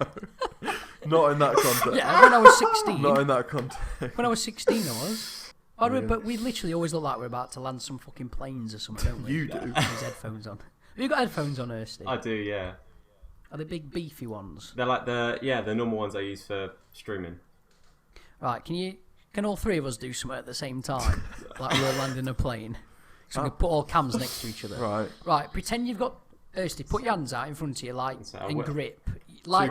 Not in that context. Yeah, when I was 16. Not in that context. When I was 16, I was. But we literally always look like we're about to land some fucking planes or something, don't we? You do. With his headphones on. Have you got headphones on, Hursty? I do, yeah. Are they big beefy ones? They're like the normal ones I use for streaming. Right, can all three of us do something at the same time? Like we're landing a plane. So we can put all cams next to each other. Right. Right, pretend you've got... Hursty, put your hands out in front of you and grip. Like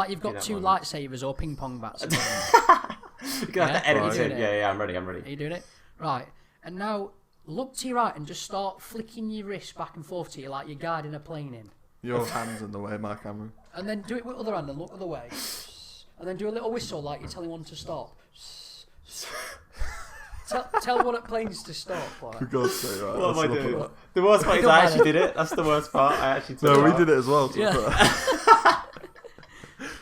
you've got two lightsabers or ping pong bats. You're going to have to edit it. Yeah, I'm ready. Are you doing it? Right. And now look to your right and just start flicking your wrist back and forth to you like you're guiding a plane in. Your hand's in the way of my camera. And then do it with the other hand and look the other way. And then do a little whistle like you're telling one to stop. Tell one at planes to stop. Like. For God's sake, right. What am I doing? The worst part is I actually did it. That's the worst part. I actually took it No, we out. did it as well. Yeah.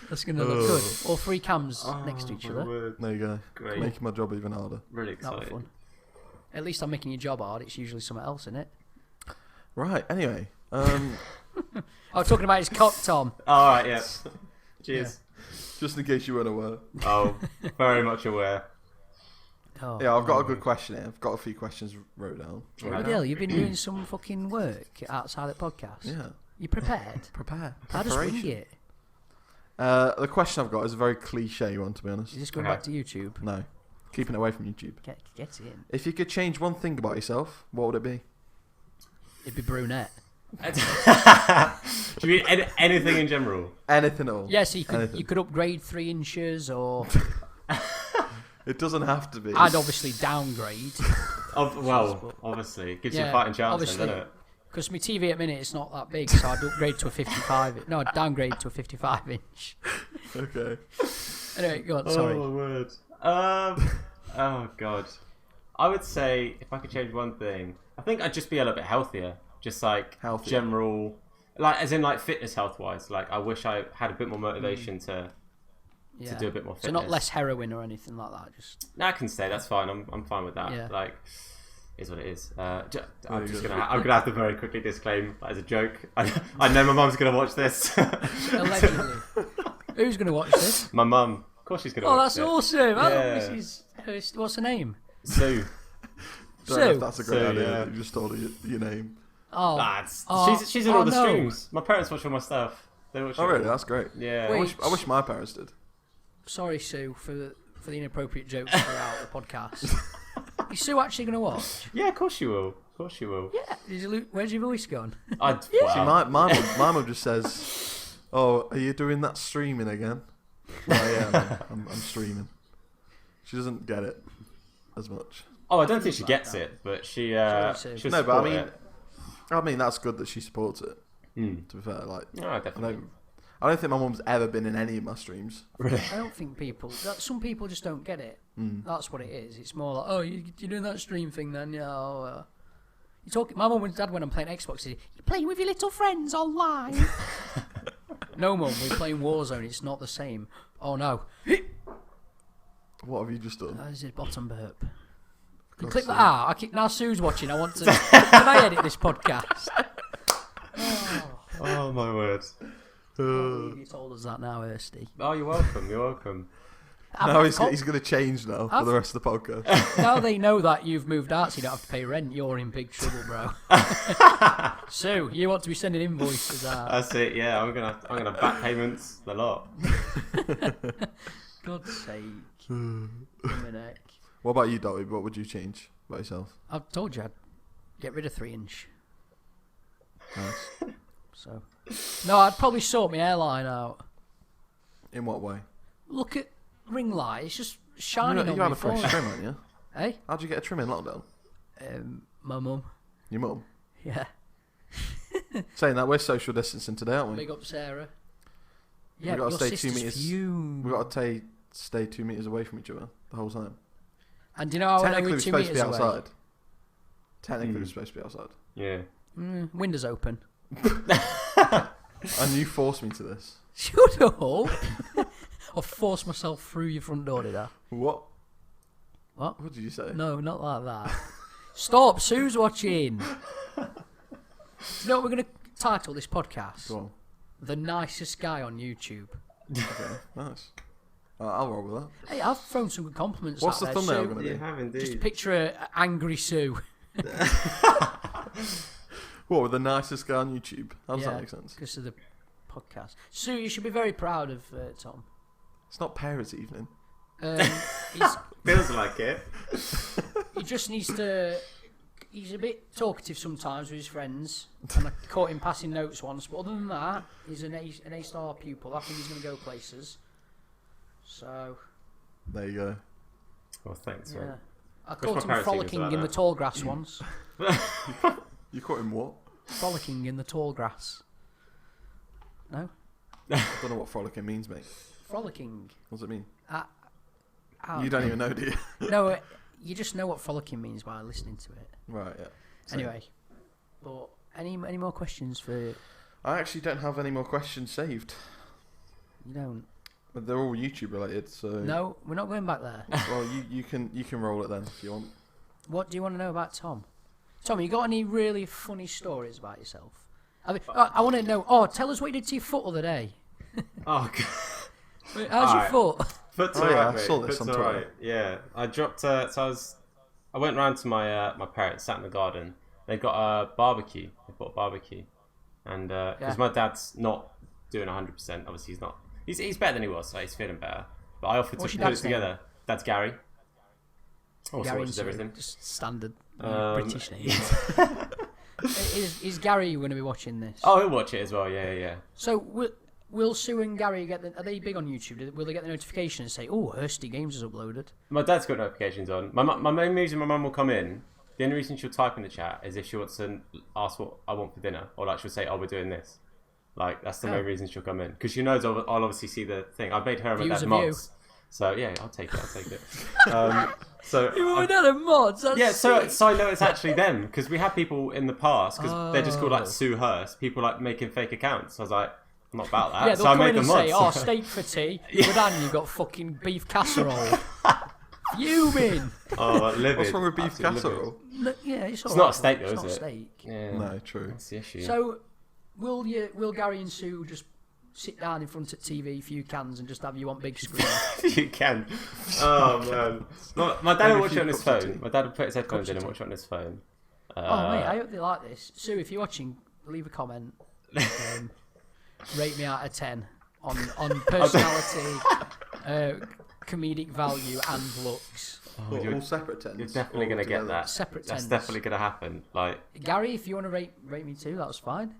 That's going to look good. All three cams next to each other. Word. There you go. Great. Making my job even harder. Really That'll be exciting. fun. At least I'm making your job hard. It's usually something else, isn't it? Right, anyway. Oh, talking about his cock, Tom. All right, yeah. Cheers. Just in case you weren't aware. Oh, very much aware. Oh, Yeah, I've got a good question here. I've got a few questions wrote down. Adele, you've been doing some fucking work outside the podcast. Yeah. You prepared? Prepare. I just wing it. The question I've got is a very cliche one, to be honest. Is this going back to YouTube? No. Keeping it away from YouTube. Get in. If you could change one thing about yourself, what would it be? It'd be brunette. Do you mean anything in general? Anything at all. Yeah, so you could upgrade 3 inches or... It doesn't have to be. I'd obviously downgrade. Well, obviously. Gives you a fighting chance obviously. then, doesn't it? Because my TV at minute it's not that big, so I'd upgrade to a 55. No, I'd downgrade to a 55 inch. Okay. Anyway, go on, sorry. Oh, my word. Oh, God. I would say, if I could change one thing, I think I'd just be a little bit healthier. Just like general... Like, as in, like, fitness health-wise. Like, I wish I had a bit more motivation to do a bit more fitness. So not less heroin or anything like that, just... No, I can stay, that's fine. I'm fine with that. Yeah. Like, is what it is. I'm gonna have to very quickly disclaim that as a joke. I know my mum's gonna watch this. Allegedly. Who's gonna watch this? My mum. Of course she's gonna watch it. Oh, that's awesome. Yeah. Mrs. Hursty. What's her name? Sue. Don't know if Sue. that's a great idea. Yeah. You just told her your name. Oh. She's in all the no. streams. My parents watch all my stuff. They watch Oh, really? That's great. Yeah. Wait. I wish my parents did. Sorry, Sue, for the inappropriate jokes throughout the podcast. Is Sue actually going to watch? Yeah, of course you will. Of course you will. Yeah. Where's your voice gone? See, my mum just says, "Oh, are you doing that streaming again?" Yeah, I'm streaming. She doesn't get it as much. Oh, I don't think she gets it, but she'll No, but I it. mean that's good that she supports it. To be fair, like, No, definitely. I don't think my mum's ever been in any of my streams. Really? I don't think some people just don't get it. That's what it is. It's more like, oh, you're doing that stream thing then, yeah. You're talking. My mum and dad, when I'm playing Xbox, you're playing with your little friends online. No, mum, we're playing Warzone. It's not the same. Oh no. What have you just done? That is his bottom burp. You click that out. Now Sue's watching. I want to. Can I edit this podcast? Oh my word. You told us that now, Hursty. Oh, you're welcome. You're welcome. Now he's going to change now for the rest of the podcast. Now they know that you've moved out, so you don't have to pay rent. You're in big trouble, bro. Sue, you want to be sending invoices out? That's it. Yeah, I'm gonna back payments a lot. God's sake, Dominic. What about you, Dalty? What would you change about yourself? I've told you I'd get rid of 3-inch. Nice. So, no, I'd probably sort my hairline out. In what way? Look at ring light. It's just shining on me. You had a fresh trim, haven't you? Hey? How'd you get a trim in lockdown? My mum. Your mum? Yeah. Saying that, we're social distancing today, aren't we? Big up Sarah. Yeah, We've got to your stay 2 meters. Fume. We've got to stay 2 meters away from each other the whole time. And do you know how I know we're 2 meters away? Outside. Technically, we're supposed to be outside. Yeah. Windows open. And you forced me to this. Shut up! I forced myself through your front door, did I? What? What? What did you say? No, not like that. Stop! Sue's watching! Do you know what we're going to title this podcast? Go on. The Nicest Guy on YouTube. Okay, nice. I'll roll with that. Hey, I've thrown some good compliments What's out the there, thumbnail Sue. going to be? You have indeed. Just picture an angry Sue. What, with the nicest guy on YouTube? How does that make sense? Because of the podcast. Sue, you should be very proud of Tom. It's not parents' evening. Feels like it. He just needs to... He's a bit talkative sometimes with his friends, and I caught him passing notes once, but other than that, he's an A-star pupil. I think he's going to go places. So... There you go. Well, thanks, yeah. man. I caught him frolicking in the tall grass once. You caught him what? Frolicking in the tall grass. No? I don't know what frolicking means, mate. Frolicking. What does it mean? Oh, You don't even know, do you? No, you just know what frolicking means by listening to it. Right, yeah. Anyway, but any more questions for... I actually don't have any more questions saved. You don't? But they're all YouTube related, so... No, we're not going back there. Well, you can roll it then, if you want. What do you want to know about Tom? Tom, you got any really funny stories about yourself? I want to know... Oh, tell us what you did to your foot the other day. Oh, God. Wait, how's your foot? Foot's Oh, alright, yeah, I mate. saw this Foot's on Twitter. alright. Yeah, I dropped. I went round to my parents, sat in the garden. They got a barbecue. They bought a barbecue, and because my dad's not doing 100%. Obviously, he's not. He's better than he was, so he's feeling better. But I offered to put it together. That's Gary. Also Gary watches everything. Just standard British name. Is Gary going to be watching this? Oh, he'll watch it as well. Yeah. So will Sue and Gary get are they big on YouTube? Will they get the notification and say, "Oh, Hursty Games is uploaded"? My dad's got notifications on. My main reason my mum will come in. The only reason she'll type in the chat is if she wants to ask what I want for dinner, or like she'll say, "Oh, we're doing this." Like that's the main reason she'll come in, because she knows I'll obviously see the thing. I've made her and my dad mods, so yeah, I'll take it. So You and Dad are mods. That's yeah, so I know it's actually them, because we had people in the past because they're just called like Sue Hurst. People like making fake accounts. I was like, I'm not about that. Yeah, they'll so I come made in and them say, mods. "Oh, steak for tea." But Dan, you got fucking beef casserole. Fuming. Oh, livid. What's wrong with beef Absolutely casserole? Yeah, it's It's not a steak though, it's is not it? Steak. Yeah, No, true. that's the issue. So, will Gary and Sue just sit down in front of TV, a few cans, and just have you on big screen? You can. Oh man. My dad Maybe will watch a few it on his cups of phone. tea. My dad will put his headphones Cups in of and watch it on his phone. Oh mate, I hope they like this. Sue, if you're watching, leave a comment. Rate me out of 10 on personality, comedic value, and looks. All separate tens. You're definitely going to get that. Separate That's tens. definitely going to happen. Like, Gary, if you want to rate me too, that's fine.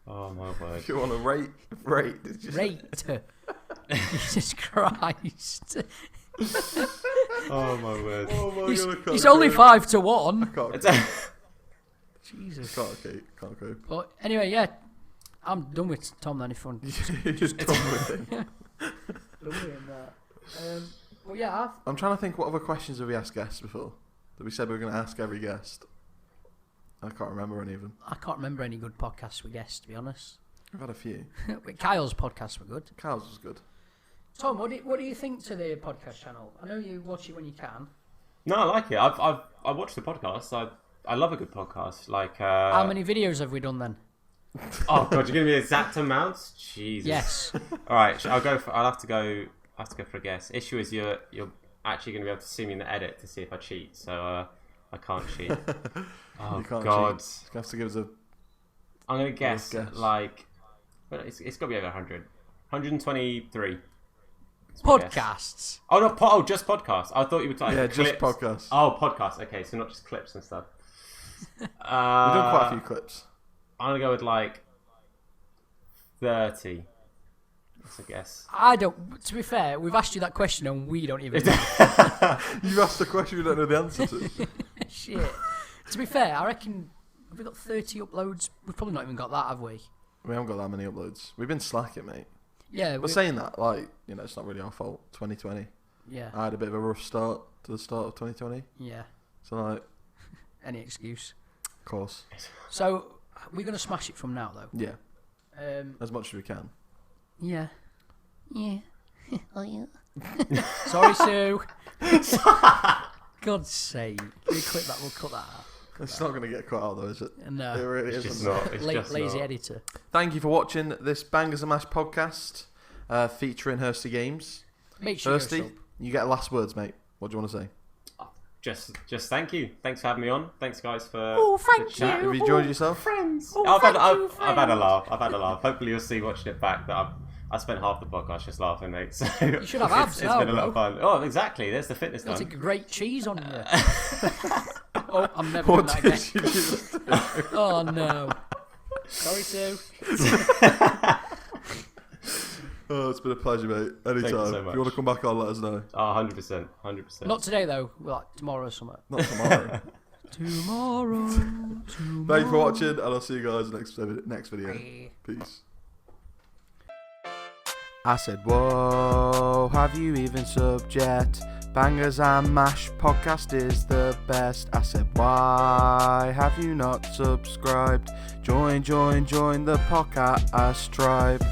oh my word. If you want to rate. Did you say? Rate. Jesus Christ. Oh my word. Oh my God, I can't He's only cope. 5-1. Can't Jesus. Can't go. But anyway, yeah, I'm done with Tom then. If you want, You're just done with him. done with him there. But yeah, I'm trying to think what other questions have we asked guests before that we said we were going to ask every guest. I can't remember any of them. I can't remember any good podcasts with guests, to be honest. We've had a few. Kyle's podcasts were good. Kyle's was good. Tom, what do you think to the podcast channel? I know you watch it when you can. No, I like it. I watched the podcast. I love a good podcast. Like How many videos have we done then? Oh god, you're giving me exact amounts? Jesus. Yes. All right, I'll have to go. have to go for a guess. Issue is you're actually going to be able to see me in the edit to see if I cheat, so I can't cheat. Oh, you can't God. Cheat. You have to give us a... I'm going to guess, like... But it's got to be over 100. 123. Podcasts. Oh, no, just podcasts. I thought you were talking clips. Just podcasts. Oh, podcasts. Okay, so not just clips and stuff. We've done quite a few clips. I'm going to go with like 30. That's a guess. I don't. To be fair, we've asked you that question and we don't even know. You've asked a question you don't know the answer to. Shit. To be fair, I reckon... Have we got 30 uploads? We've probably not even got that, have we? We haven't got that many uploads. We've been slacking, mate. Yeah. We're saying that, like, it's not really our fault. 2020. Yeah. I had a bit of a rough start to the start of 2020. Yeah. So, like... Any excuse. Of course. So, we're going to smash it from now, though. Yeah. As much as we can. Yeah. Yeah. Oh, yeah. Sorry, Sue. God's sake. Can you clip that? We'll cut that out. It's not going to get cut out, though, is it? No. It really isn't. It's not. It's just lazy not. editor. Thank you for watching this Bangers and Mash podcast featuring Hursty Games. Make sure Hursty, you get last words, mate. What do you want to say? Just thank you. Thanks for having me on. Thanks, guys, for thank the chat. you. Have you enjoyed yourself? Friends. I've had a laugh. I've had a laugh. Hopefully you'll see watching it back that I spent half the podcast just laughing, mate. So you should have abs it's been a lot of fun. Oh, exactly. There's the fitness That's done. a great cheese on you. Oh, I'm never doing that again. Oh, no. Sorry, Sue. Oh, it's been a pleasure, mate. Anytime. Thank you so If much. you want to come back on, let us know. Oh, 100%. 100%. Not today, though. Like tomorrow or something. Not tomorrow. Tomorrow. Thank you for watching, and I'll see you guys next video. Peace. I said, whoa, have you even subbed yet? Bangers and Mash podcast is the best. I said, why have you not subscribed? Join the podcast tribe.